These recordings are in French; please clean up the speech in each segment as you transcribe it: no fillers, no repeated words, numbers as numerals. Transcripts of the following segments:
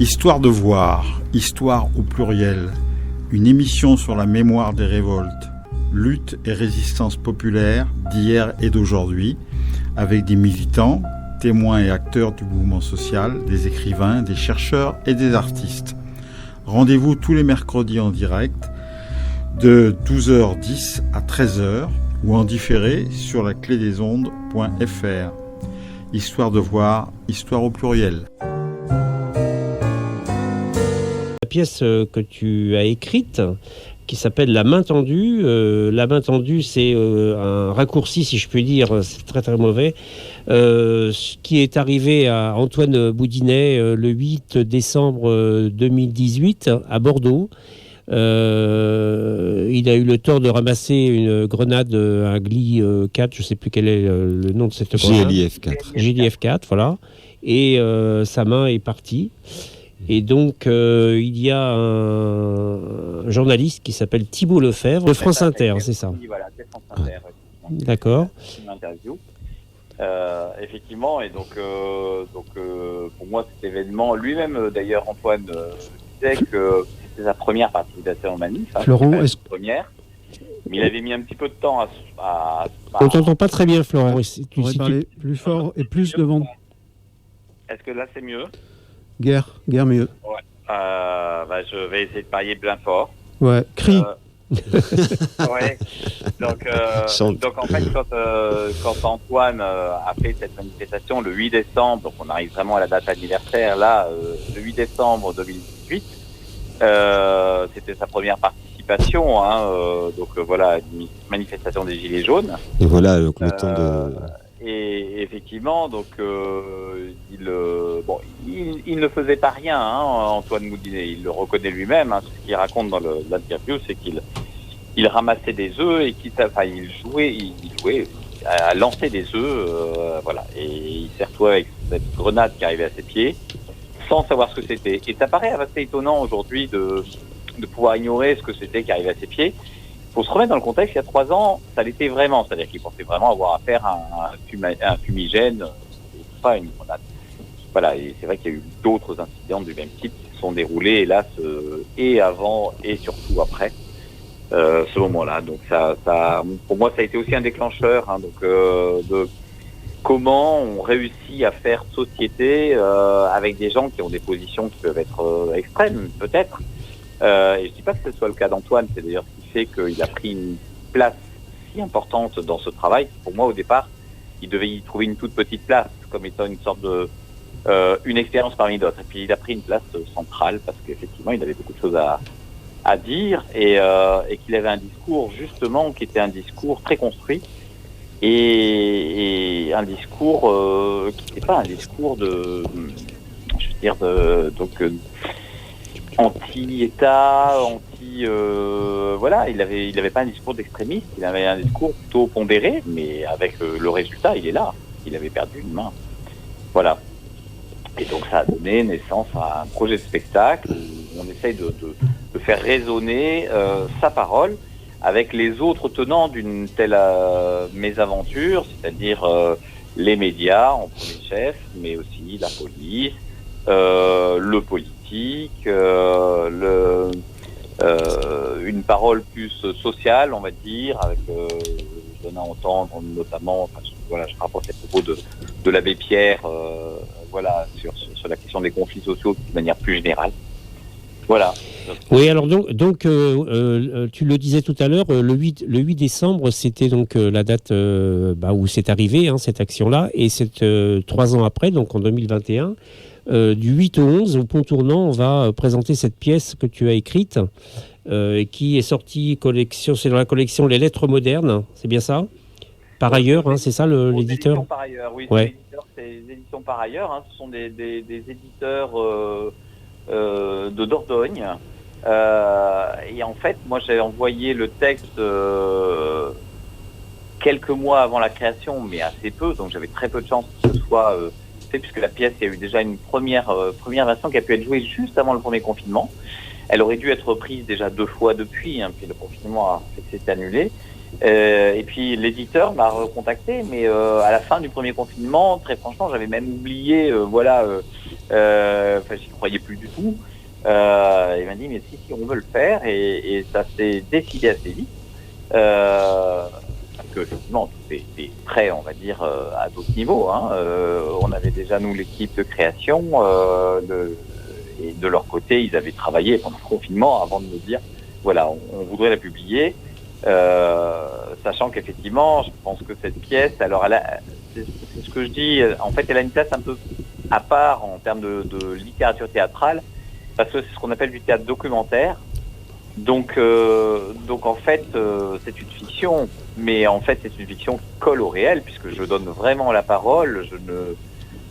Histoire de voir, histoire au pluriel, une émission sur la mémoire des révoltes, lutte et résistance populaire d'hier et d'aujourd'hui, avec des militants, témoins et acteurs du mouvement social, des écrivains, des chercheurs et des artistes. Rendez-vous tous les mercredis en direct de 12h10 à 13h ou en différé sur la clédesondes.fr. Histoire de voir, histoire au pluriel. La pièce que tu as écrite, qui s'appelle La main tendue. La main tendue, c'est un raccourci, si je puis dire, c'est très très mauvais, qui est arrivé à Antoine Boudinet le 8 décembre 2018 à Bordeaux. Il a eu le tort de ramasser une grenade, un Gli 4, je ne sais plus quel est le nom de cette grenade. GLIF 4. GLIF 4, voilà. Et sa main est partie. Et donc, il y a un journaliste qui s'appelle Thibault Lefebvre, de France Inter, c'est ça? Oui, voilà, c'est France Inter. D'accord. Une interview. Effectivement, et donc pour moi, cet événement, lui-même, d'ailleurs, Antoine disait que c'était sa première participation au manif. Florent, est-ce que... Première. Mais il avait mis un petit peu de temps à On ne t'entend pas très bien, Florent. Tu pourrais parler plus fort et plus devant. Est-ce que là, c'est mieux? Guerre mieux. Ouais. Je vais essayer de parier bien fort. Ouais, crie. Ouais. Donc en fait, quand Antoine a fait cette manifestation le 8 décembre, donc on arrive vraiment à la date anniversaire, là, le 8 décembre 2018, c'était sa première participation, voilà, une manifestation des Gilets jaunes. Et voilà le temps de... Et effectivement, donc il ne faisait pas rien, Antoine Boudinet. Il le reconnaît lui-même. Ce qu'il raconte dans l'interview, c'est qu'il ramassait des œufs et il jouait à lancer des œufs, voilà. Et il s'est retrouvé avec cette grenade qui arrivait à ses pieds, sans savoir ce que c'était. Et ça paraît assez étonnant aujourd'hui de pouvoir ignorer ce que c'était qui arrivait à ses pieds. Il faut se remettre dans le contexte, il y a 3 ans, ça l'était vraiment. C'est-à-dire qu'il pensait vraiment avoir affaire à un fumigène, et pas une grenade. Voilà, et c'est vrai qu'il y a eu d'autres incidents du même type qui se sont déroulés, hélas, et avant et surtout après ce moment-là. Donc ça, pour moi, ça a été aussi un déclencheur de comment on réussit à faire société avec des gens qui ont des positions qui peuvent être extrêmes, peut-être. Et je ne dis pas que ce soit le cas d'Antoine, c'est d'ailleurs ce qui fait qu'il a pris une place si importante dans ce travail. Pour moi, au départ, il devait y trouver une toute petite place, comme étant une sorte de une expérience parmi d'autres. Et puis il a pris une place centrale parce qu'effectivement, il avait beaucoup de choses à dire et qu'il avait un discours justement qui était un discours très construit et un discours qui n'était pas un discours anti-État, voilà, il avait pas un discours d'extrémiste, il avait un discours plutôt pondéré, mais avec le résultat, il est là. Il avait perdu une main. Voilà. Et donc ça a donné naissance à un projet de spectacle où on essaye de faire résonner sa parole avec les autres tenants d'une telle mésaventure, c'est-à-dire les médias en premier chef, mais aussi la police, le politique, une parole plus sociale, on va dire, avec je donne à entendre notamment, je rapporte à propos de l'abbé Pierre, sur la question des conflits sociaux de manière plus générale. Voilà. Oui, alors donc tu le disais tout à l'heure, le 8 décembre, c'était donc la date où c'est arrivé, cette action-là, et c'est 3 ans après, donc en 2021. Du 8 au 11, au Pont Tournant, on va présenter cette pièce que tu as écrite, qui est sortie c'est dans la collection Les Lettres modernes, c'est bien ça? Par ailleurs, c'est ça l'éditeur? Par ailleurs, oui. Ouais. C'est les éditions par ailleurs. Ce sont des éditeurs de Dordogne. Et en fait, moi, j'ai envoyé le texte quelques mois avant la création, mais assez peu, donc j'avais très peu de chance que ce soit puisque la pièce, il y a eu déjà une première version qui a pu être jouée juste avant le premier confinement. Elle aurait dû être reprise déjà 2 fois depuis, puis le confinement a fait que c'était annulé. Et puis l'éditeur m'a recontacté, mais à la fin du premier confinement, très franchement, j'avais même oublié, j'y croyais plus du tout. Il m'a dit mais si on veut le faire et ça s'est décidé assez vite. Parce que effectivement tout est prêt, on va dire, à d'autres niveaux. Hein. On avait déjà nous l'équipe de création, et de leur côté ils avaient travaillé pendant le confinement avant de nous dire voilà on voudrait la publier, sachant qu'effectivement je pense que cette pièce, alors c'est ce que je dis, en fait elle a une place un peu à part en termes de littérature théâtrale parce que c'est ce qu'on appelle du théâtre documentaire. Donc en fait, c'est une fiction, mais en fait c'est une fiction qui colle au réel puisque je donne vraiment la parole.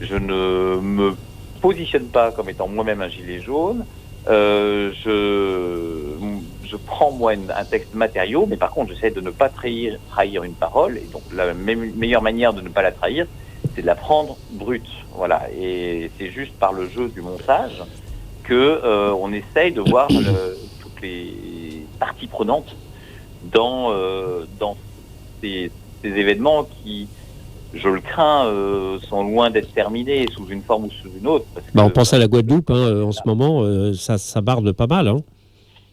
Je ne me positionne pas comme étant moi-même un gilet jaune. Je prends moi un texte matériau, mais par contre j'essaie de ne pas trahir une parole. Et donc la meilleure manière de ne pas la trahir, c'est de la prendre brute. Voilà. Et c'est juste par le jeu du montage que on essaye de voir toutes les parties prenantes dans ces événements qui, je le crains, sont loin d'être terminés sous une forme ou sous une autre. Parce que, on pense à la Guadeloupe en ce moment, ça barde pas mal. Hein.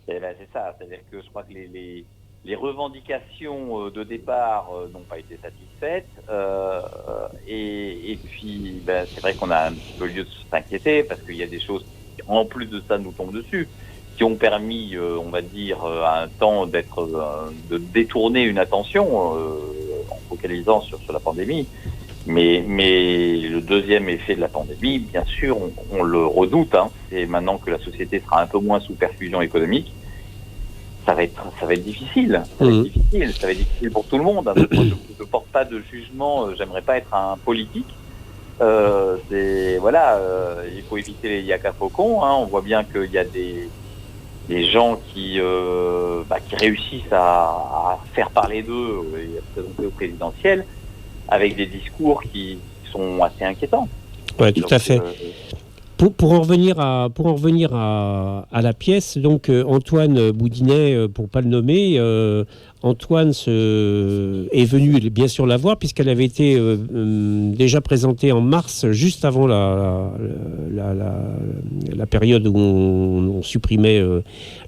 C'est ça, c'est-à-dire que je crois que les revendications de départ n'ont pas été satisfaites, et puis c'est vrai qu'on a un petit peu lieu de s'inquiéter parce qu'il y a des choses qui, en plus de ça, nous tombent dessus, qui ont permis, on va dire, à un temps de détourner une attention en focalisant sur la pandémie. Mais le deuxième effet de la pandémie, bien sûr, on le redoute. Hein, c'est maintenant que la société sera un peu moins sous perfusion économique. Ça va être difficile. Ça va être difficile pour tout le monde. Hein. Moi, je ne porte pas de jugement. J'aimerais pas être un politique. Il faut éviter les yaka faucons. Hein. On voit bien qu'il y a des gens qui réussissent à faire parler d'eux et à se présenter au présidentiel avec des discours qui sont assez inquiétants. Ouais, tout à fait. Pour en revenir à la pièce, donc Antoine Boudinet, pour pas le nommer, Antoine est venu bien sûr la voir puisqu'elle avait été déjà présentée en mars, juste avant la période où on supprimait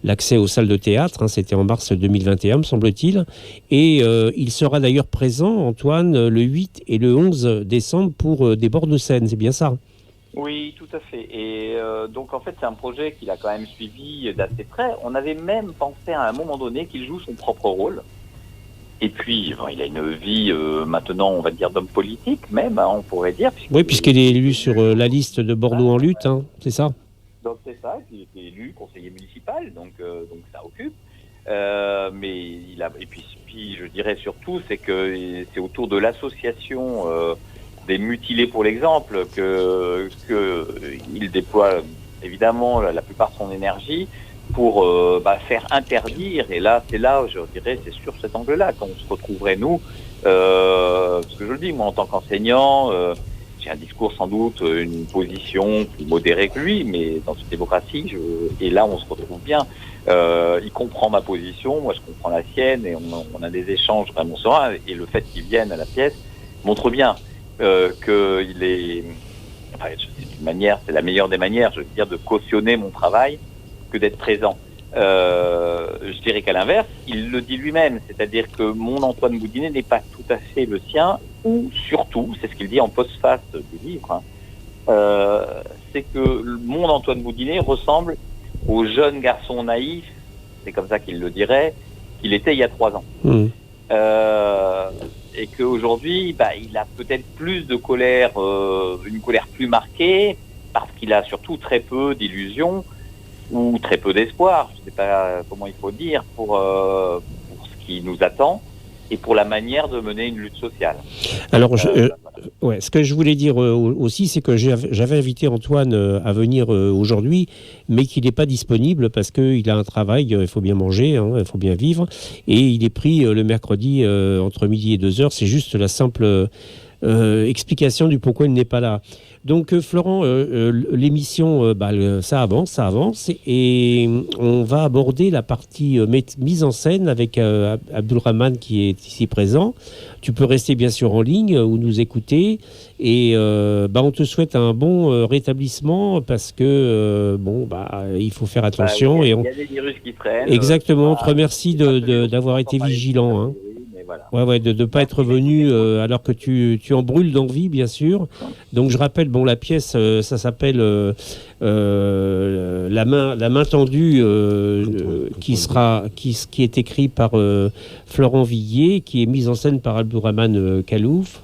l'accès aux salles de théâtre. Hein, c'était en mars 2021, me semble-t-il. Et il sera d'ailleurs présent, Antoine, le 8 et le 11 décembre pour des bords de scène. C'est bien ça? Oui, tout à fait. Et donc en fait, c'est un projet qu'il a quand même suivi d'assez près. On avait même pensé à un moment donné qu'il joue son propre rôle. Et puis, il a une vie maintenant, on va dire, d'homme politique même, hein, on pourrait dire. Oui, puisqu'il est élu sur la liste de Bordeaux en lutte, hein, c'est ça? Donc c'est ça, il était élu conseiller municipal, donc ça occupe. Et puis je dirais surtout, c'est que c'est autour de l'association des mutilés pour l'exemple que il déploie évidemment la plupart de son énergie pour faire interdire. Et là, je dirais, c'est sur cet angle-là qu'on se retrouverait nous, parce que je le dis, moi en tant qu'enseignant, j'ai un discours sans doute, une position plus modérée que lui, mais dans une démocratie, et là on se retrouve bien. Il comprend ma position, moi je comprends la sienne, et on a des échanges vraiment sereins. Et le fait qu'il vienne à la pièce montre bien qu'il est, c'est la meilleure des manières, je veux dire, de cautionner mon travail que d'être présent. Je dirais qu'à l'inverse, il le dit lui-même, c'est-à-dire que mon Antoine Boudinet n'est pas tout à fait le sien, ou surtout, c'est ce qu'il dit en postface du livre, c'est que mon Antoine Boudinet ressemble au jeune garçon naïf, c'est comme ça qu'il le dirait, qu'il était il y a 3 ans. Et qu'aujourd'hui, il a peut-être plus de colère, une colère plus marquée, parce qu'il a surtout très peu d'illusions, ou très peu d'espoir, je ne sais pas comment il faut dire, pour ce qui nous attend, et pour la manière de mener une lutte sociale. Alors, ce que je voulais dire aussi, c'est que j'avais invité Antoine à venir aujourd'hui, mais qu'il n'est pas disponible parce qu'il a un travail, il faut bien manger, hein, il faut bien vivre, et il est pris le mercredi entre midi et 2h. C'est juste la simple explication du pourquoi il n'est pas là. Donc Florent, l'émission, ça avance, et on va aborder la partie mise en scène avec Abdulrahman qui est ici présent. Tu peux rester bien sûr en ligne ou nous écouter, et on te souhaite un bon rétablissement parce que il faut faire attention. Il y a des virus qui traînent. Exactement, on te remercie d'avoir été vigilant. Hein. Ouais, de ne pas être venu alors que tu en brûles d'envie, bien sûr. Donc je rappelle, la pièce, ça s'appelle La main tendue, qui est écrit par Florent Villiers, qui est mise en scène par Abdulrahman Kalouf.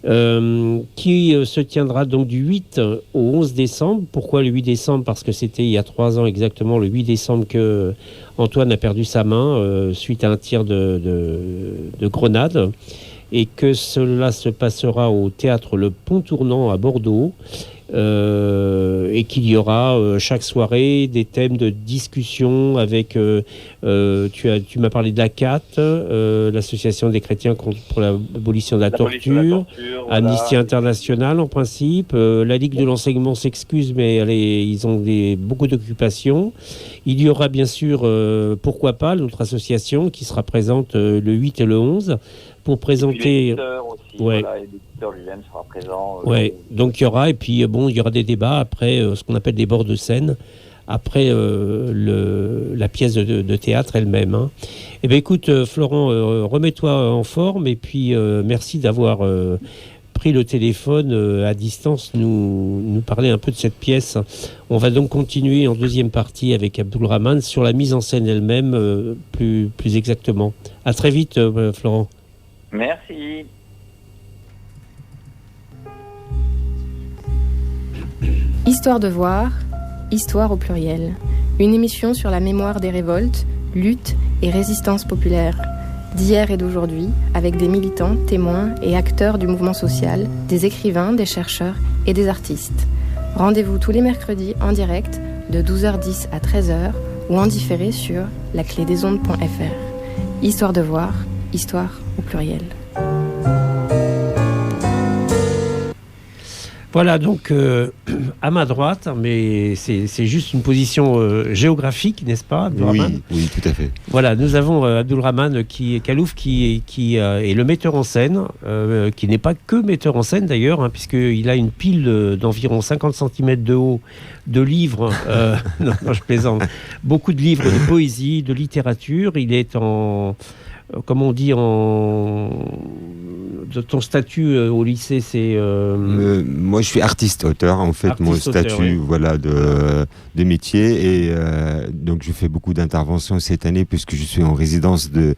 Qui se tiendra donc du 8 au 11 décembre. Pourquoi le 8 décembre ? Parce que c'était il y a 3 ans exactement, le 8 décembre, que Antoine a perdu sa main suite à un tir de grenade, et que cela se passera au théâtre Le Pont Tournant à Bordeaux. Et qu'il y aura chaque soirée des thèmes de discussion avec tu m'as parlé de l'ACAT, l'association des chrétiens pour l'abolition de la torture, Amnesty International en principe, la Ligue de l'enseignement s'excuse mais ils ont beaucoup d'occupations. Il y aura bien sûr pourquoi pas notre association qui sera présente le 8 et le 11 pour présenter. L'éditeur lui-même sera présent. Donc il y aura, et puis il y aura des débats après, ce qu'on appelle des bords de scène, après la pièce de théâtre elle-même. Hein. Eh bien écoute, Florent, remets-toi en forme, et puis merci d'avoir pris le téléphone à distance, nous parler un peu de cette pièce. On va donc continuer en deuxième partie avec Abdulrahman sur la mise en scène elle-même, plus exactement. À très vite, Florent. Merci. Histoire de voir, histoire au pluriel. Une émission sur la mémoire des révoltes, luttes et résistances populaires d'hier et d'aujourd'hui, avec des militants, témoins et acteurs du mouvement social, des écrivains, des chercheurs et des artistes. Rendez-vous tous les mercredis en direct de 12h10 à 13h ou en différé sur laclédesondes.fr. Histoire de voir, histoire au pluriel. Voilà, donc à ma droite, mais c'est juste une position géographique, n'est-ce pas, Abdulrahman ? Oui, tout à fait. Voilà, nous avons Abdulrahman Kalouf qui est le metteur en scène, qui n'est pas que metteur en scène d'ailleurs, hein, puisqu'il a une pile d'environ 50 cm de haut de livres, non, je plaisante, beaucoup de livres de poésie, de littérature. Il est comme on dit ton statut au lycée, c'est... Moi, je suis artiste-auteur, en fait, mon statut de métier. Et donc, je fais beaucoup d'interventions cette année puisque je suis en résidence de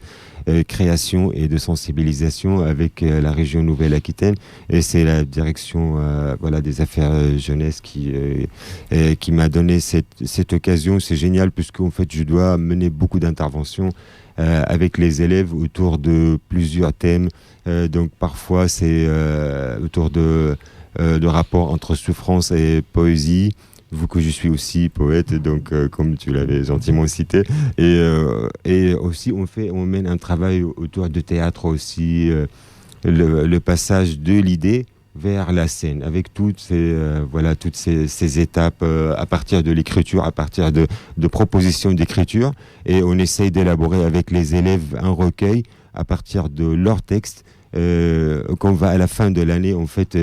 création et de sensibilisation avec la région Nouvelle-Aquitaine. Et c'est la direction des affaires jeunesse qui m'a donné cette occasion. C'est génial puisqu'en fait, je dois mener beaucoup d'interventions avec les élèves autour de plusieurs thèmes. Donc parfois c'est autour de rapports entre souffrance et poésie, vu que je suis aussi poète, donc comme tu l'avais gentiment cité, et aussi on mène un travail autour de théâtre aussi, le passage de l'idée vers la scène, avec toutes ces étapes à partir de l'écriture, à partir de propositions d'écriture, et on essaye d'élaborer avec les élèves un recueil à partir de leurs textes qu'on va à la fin de l'année en fait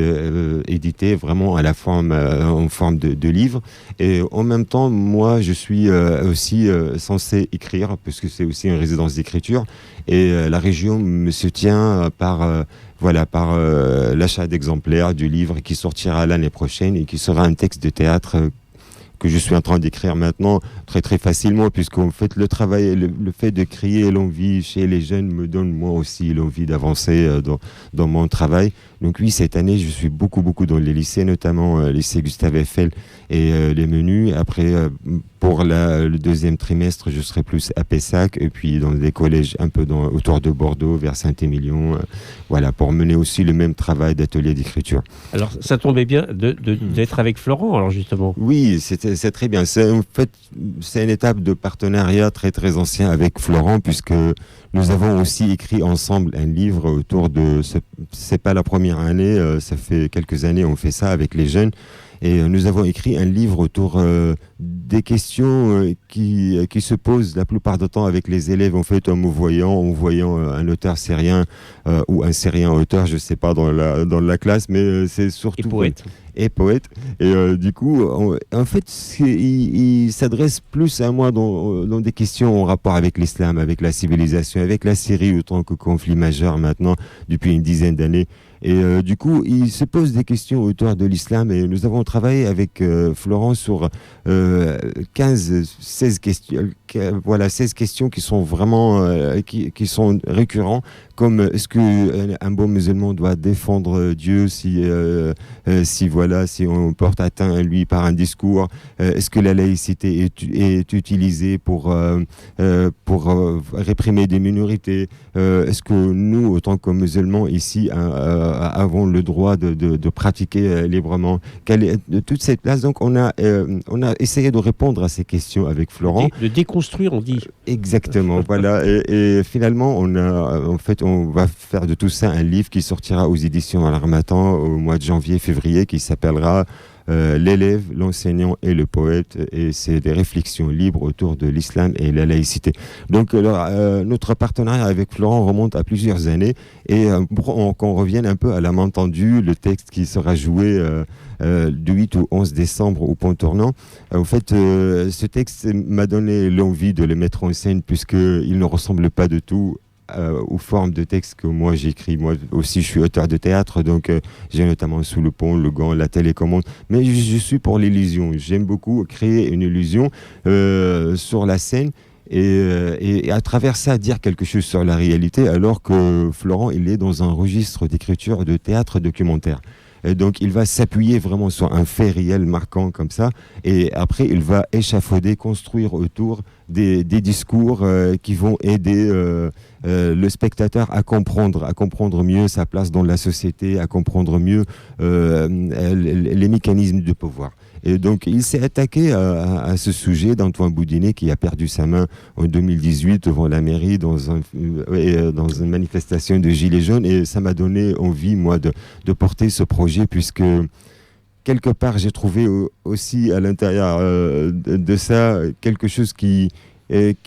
éditer vraiment en forme de livre. Et en même temps, moi je suis aussi censé écrire puisque c'est aussi une résidence d'écriture, et la région me soutient par l'achat d'exemplaires du livre qui sortira l'année prochaine et qui sera un texte de théâtre que je suis en train d'écrire maintenant très très facilement, puisqu'en fait le travail, le fait de créer l'envie chez les jeunes me donne moi aussi l'envie d'avancer dans mon travail. Donc oui, cette année je suis beaucoup dans les lycées, notamment lycée Gustave Eiffel et les menus. Après pour le deuxième trimestre je serai plus à Pessac, et puis dans des collèges un peu autour de Bordeaux, vers Saint-Émilion, pour mener aussi le même travail d'atelier d'écriture. Alors ça tombait bien d'être avec Florent, alors justement. Oui, c'était c'est très bien. En fait, c'est une étape de partenariat très très ancien avec Florent, puisque nous avons aussi écrit ensemble un livre autour de... C'est pas la première année, ça fait quelques années on fait ça avec les jeunes. Et nous avons écrit un livre autour des questions qui se posent la plupart du temps avec les élèves, en fait, en voyant un auteur syrien ou un syrien auteur, je ne sais pas, dans la classe, mais c'est surtout... Et poète. Et du coup, en fait, il s'adresse plus à moi dans des questions en rapport avec l'islam, avec la civilisation, avec la Syrie autant que conflit majeur maintenant, depuis une dizaine d'années. Et du coup, il se pose des questions autour de l'islam et nous avons travaillé avec Florent sur 16 questions qui sont vraiment qui sont récurrents, comme est-ce qu'un bon musulman doit défendre Dieu si on porte atteinte à lui par un discours, est-ce que la laïcité est utilisée pour réprimer des minorités, est-ce que nous, autant que musulmans ici, avons le droit de pratiquer librement, toute cette place. Donc on a essayé de répondre à ces questions avec Florent. De déconstruire, on dit. Exactement, voilà. Et finalement, on va faire de tout ça un livre qui sortira aux éditions Al-Harmattan au mois de janvier-février, qui s'appellera L'élève, l'enseignant et le poète, et c'est des réflexions libres autour de l'islam et la laïcité. Donc notre partenariat avec Florent remonte à plusieurs années, et qu'on revienne un peu à la main tendue, le texte qui sera joué du 8 au 11 décembre au Pont Tournant. En fait, ce texte m'a donné l'envie de le mettre en scène, puisqu'il ne ressemble pas du tout aux formes de texte que moi j'écris. Moi aussi, je suis auteur de théâtre, donc j'ai notamment Sous le pont, Le Gant, La télécommande. Mais je suis pour l'illusion. J'aime beaucoup créer une illusion sur la scène et à travers ça dire quelque chose sur la réalité, alors que Florent, il est dans un registre d'écriture de théâtre documentaire. Et donc il va s'appuyer vraiment sur un fait réel marquant comme ça, et après il va échafauder, construire autour des discours qui vont aider le spectateur à comprendre mieux sa place dans la société, à comprendre mieux les mécanismes de pouvoir. Et donc il s'est attaqué à ce sujet d'Antoine Boudinet, qui a perdu sa main en 2018 devant la mairie dans une manifestation de Gilets jaunes, et ça m'a donné envie, moi, de porter ce projet, puisque quelque part j'ai trouvé aussi à l'intérieur de ça quelque chose qui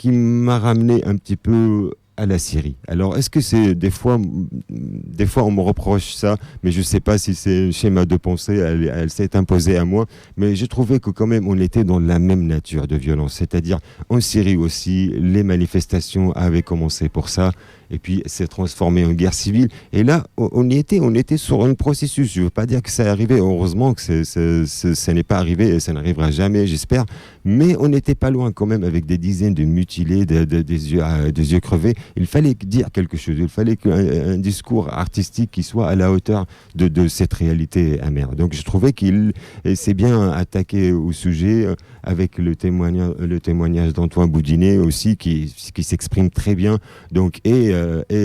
m'a ramené un petit peu à la Syrie. Alors, est-ce que c'est des fois on me reproche ça, mais je ne sais pas si c'est un schéma de pensée, elle s'est imposée à moi, mais j'ai trouvé que quand même on était dans la même nature de violence, c'est-à-dire en Syrie aussi, les manifestations avaient commencé pour ça, et puis s'est transformé en guerre civile. Et là, on était sur un processus. Je ne veux pas dire que ça est arrivé. Heureusement que ça n'est pas arrivé et ça n'arrivera jamais, j'espère. Mais on n'était pas loin quand même, avec des dizaines de mutilés, des yeux crevés. Il fallait dire quelque chose. Il fallait qu'un discours artistique qui soit à la hauteur de cette réalité amère. Donc je trouvais qu'il s'est bien attaqué au sujet, avec le témoignage d'Antoine Boudinet aussi, qui s'exprime très bien. Donc, et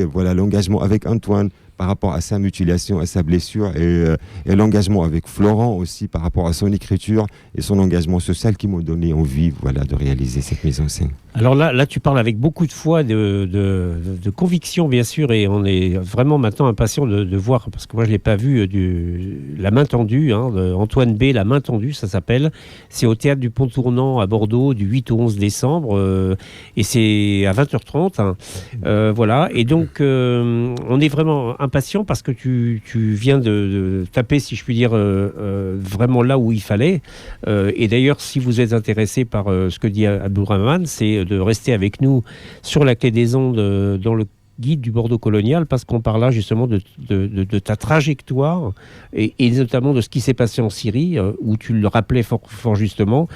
voilà, l'engagement avec Antoine par rapport à sa mutilation, à sa blessure, et l'engagement avec Florent aussi par rapport à son écriture et son engagement social, qui m'ont donné envie, voilà, de réaliser cette mise en scène. Alors là, tu parles avec beaucoup de foi, de conviction, bien sûr, et on est vraiment maintenant impatient de voir, parce que moi je ne l'ai pas vu, La main tendue, de Antoine B, La main tendue, ça s'appelle. C'est au Théâtre du Pont Tournant à Bordeaux, du 8 au 11 décembre, et c'est à 20h30. Voilà, et donc on est vraiment impatient, parce que tu viens de taper, si je puis dire, vraiment là où il fallait. Et d'ailleurs, si vous êtes intéressé par ce que dit Abdourahmane, c'est de rester avec nous sur la Clé des Ondes dans le guide du Bordeaux colonial, parce qu'on parle là justement de ta trajectoire et notamment de ce qui s'est passé en Syrie, où tu le rappelais fort justement.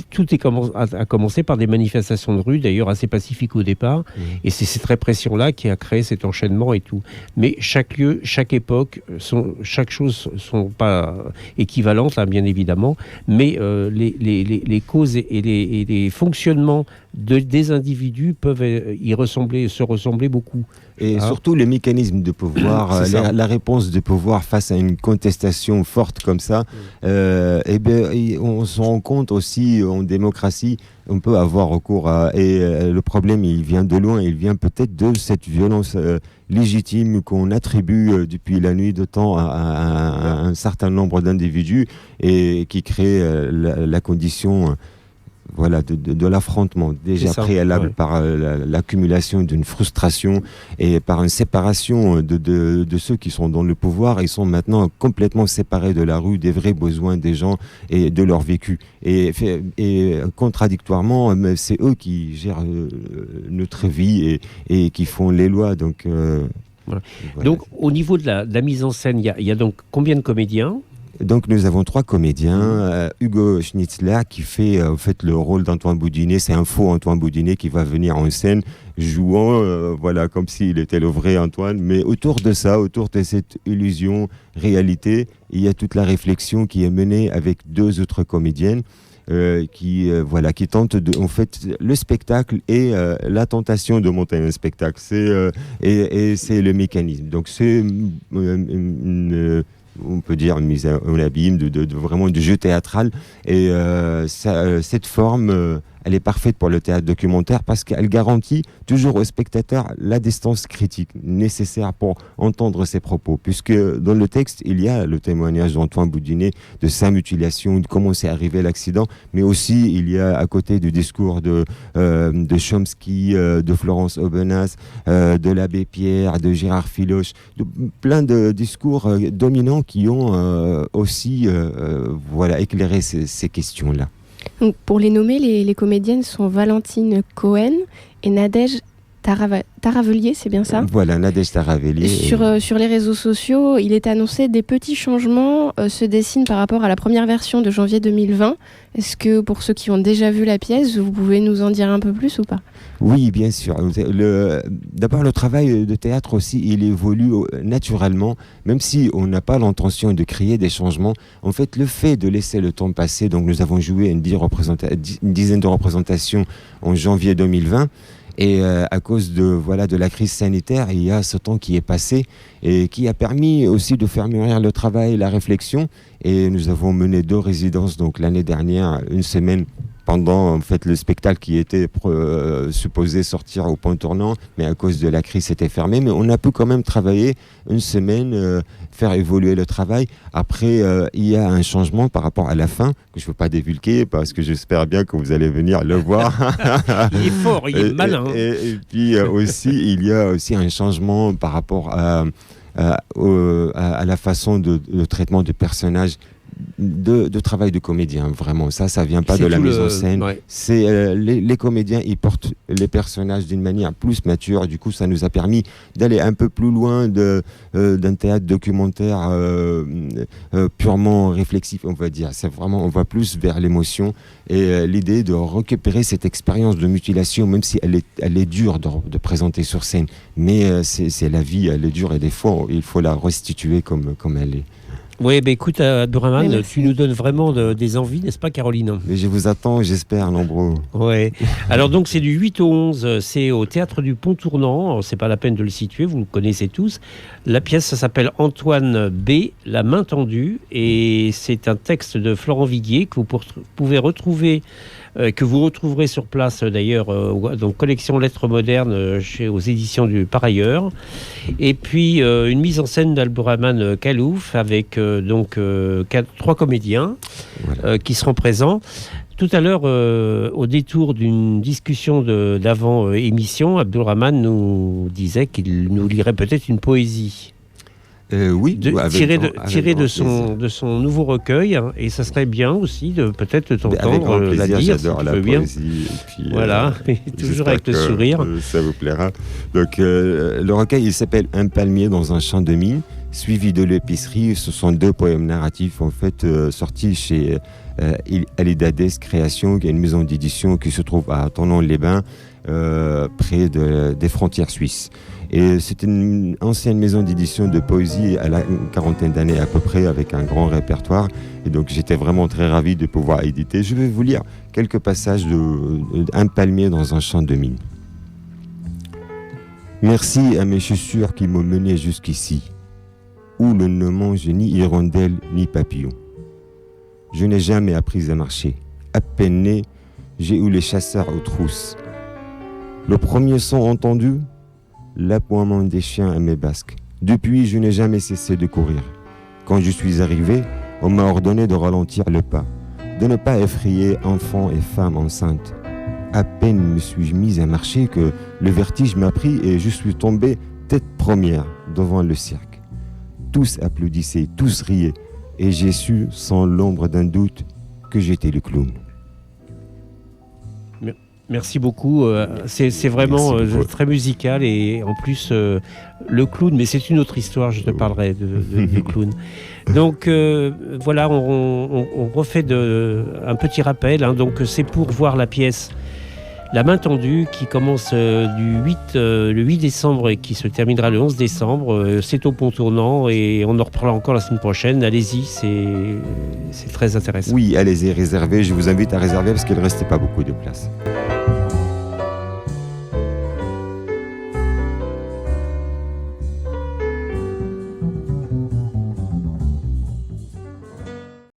Tout a commencé par des manifestations de rue, d'ailleurs assez pacifiques au départ, et c'est cette répression-là qui a créé cet enchaînement et tout. Mais chaque lieu, chaque époque, chaque chose sont pas équivalentes, bien évidemment, mais les causes et les fonctionnements des individus peuvent se ressembler beaucoup. Et surtout le mécanisme de pouvoir, la réponse de pouvoir face à une contestation forte comme ça, on se rend compte aussi en démocratie, on peut avoir recours à... Et le problème, il vient de loin, il vient peut-être de cette violence légitime qu'on attribue depuis la nuit de temps à un certain nombre d'individus et qui crée la condition... Voilà, de l'affrontement, déjà préalable par l'accumulation d'une frustration et par une séparation de ceux qui sont dans le pouvoir. Ils sont maintenant complètement séparés de la rue, des vrais besoins des gens et de leur vécu. Et contradictoirement, c'est eux qui gèrent notre vie et qui font les lois. Donc, voilà. Donc au niveau de la mise en scène, il y a donc combien de comédiens ? Donc nous avons 3 comédiens. Hugo Schnitzler qui fait en fait le rôle d'Antoine Boudinet. C'est un faux Antoine Boudinet qui va venir en scène jouant voilà, comme s'il était le vrai Antoine. Mais autour de ça, autour de cette illusion réalité, il y a toute la réflexion qui est menée avec 2 autres comédiennes. Qui tentent en fait le spectacle et la tentation de monter un spectacle. C'est le mécanisme. Donc c'est on peut dire une mise en abîme vraiment du jeu théâtral et cette forme elle est parfaite pour le théâtre documentaire parce qu'elle garantit toujours au spectateur la distance critique nécessaire pour entendre ses propos, puisque dans le texte il y a le témoignage d'Antoine Boudinet de sa mutilation, de comment c'est arrivé l'accident, mais aussi il y a à côté du discours de Chomsky, de Florence Aubenas, de l'abbé Pierre, de Gérard Filoche, plein de discours dominants qui ont aussi éclairé ces questions-là. Donc, pour les nommer, les comédiennes sont Valentine Cohen et Nadège Taravelier, c'est bien ça ? Voilà, Nadège Taravelier. Sur les réseaux sociaux, il est annoncé des petits changements se dessinent par rapport à la première version de janvier 2020. Est-ce que pour ceux qui ont déjà vu la pièce, vous pouvez nous en dire un peu plus ou pas ? Oui, bien sûr. D'abord, le travail de théâtre aussi, il évolue naturellement, même si on n'a pas l'intention de créer des changements. En fait, le fait de laisser le temps passer, donc nous avons joué une dizaine de représentations en janvier 2020, et à cause de la crise sanitaire, il y a ce temps qui est passé et qui a permis aussi de faire mûrir le travail et la réflexion. Et nous avons mené 2 résidences, donc l'année dernière, une semaine pendant en fait le spectacle qui était supposé sortir au point tournant, mais à cause de la crise c'était fermé. Mais on a pu quand même travailler une semaine, faire évoluer le travail. Après, il y a un changement par rapport à la fin que je ne veux pas divulguer parce que j'espère bien que vous allez venir le voir. Il est fort, il est malin. Et puis aussi, il y a aussi un changement par rapport à la façon de traitement du personnage. De travail de comédien, vraiment. Ça vient pas de la mise en scène. Ouais. C'est les comédiens, ils portent les personnages d'une manière plus mature. Du coup, ça nous a permis d'aller un peu plus loin d'un théâtre documentaire purement réflexif, on va dire. C'est vraiment, on va plus vers l'émotion et l'idée de récupérer cette expérience de mutilation, même si elle est dure de présenter sur scène. Mais c'est la vie, elle est dure et des fois, il faut la restituer comme elle est. Oui, écoute, Abdourahmane, tu nous donnes vraiment des envies, n'est-ce pas, Caroline ? Mais je vous attends, j'espère, nombreux. Oui. Alors, donc, c'est du 8 au 11, c'est au Théâtre du Pont Tournant. Alors, c'est pas la peine de le situer, vous le connaissez tous. La pièce, ça s'appelle Antoine B, La main tendue. Et c'est un texte de Florent Viguier que vous pouvez retrouver, que vous retrouverez sur place, d'ailleurs, dans Collection Lettres Modernes, aux éditions du Par ailleurs. Et puis, une mise en scène d'Abdourahmane Khalouf avec 3 comédiens qui seront présents. Tout à l'heure, au détour d'une discussion d'avant-émission, Abdourahmane nous disait qu'il nous lirait peut-être une poésie. Oui, tiré de son nouveau recueil, hein, et ça serait bien aussi de peut-être t'entendre la dire. J'adore la poésie. Et puis, voilà, toujours avec le sourire. Ça vous plaira. Donc le recueil, il s'appelle Un palmier dans un champ de mine. suivi de l'épicerie. Ce sont 2 poèmes narratifs en fait sortis chez Alidades Création, qui est une maison d'édition qui se trouve à Thonon-les-Bains, près des frontières suisses. Et c'est une ancienne maison d'édition de poésie, elle a une quarantaine d'années à peu près, avec un grand répertoire. Et donc j'étais vraiment très ravi de pouvoir éditer. Je vais vous lire quelques passages d'un palmier dans un champ de mine. Merci à mes chaussures qui m'ont mené jusqu'ici, où l'on ne mange ni hirondelle ni papillon. Je n'ai jamais appris à marcher. À peine né, j'ai eu les chasseurs aux trousses. Le premier son entendu, l'aboiement des chiens à mes basques. Depuis, je n'ai jamais cessé de courir. Quand je suis arrivé, on m'a ordonné de ralentir le pas, de ne pas effrayer enfants et femmes enceintes. À peine me suis-je mis à marcher que le vertige m'a pris et je suis tombé tête première devant le cirque. Tous applaudissaient, tous riaient, et j'ai su, sans l'ombre d'un doute, que j'étais le clown. Merci beaucoup. C'est vraiment très musical et en plus le clown, mais c'est une autre histoire, je te parlerai du clown. Donc voilà, on refait un petit rappel. Donc c'est pour voir la pièce La main tendue qui commence le 8 décembre et qui se terminera le 11 décembre. C'est au Pont Tournant et on en reparlera encore la semaine prochaine. Allez-y, c'est très intéressant. Oui, allez-y, réservez. Je vous invite à réserver parce qu'il ne restait pas beaucoup de place.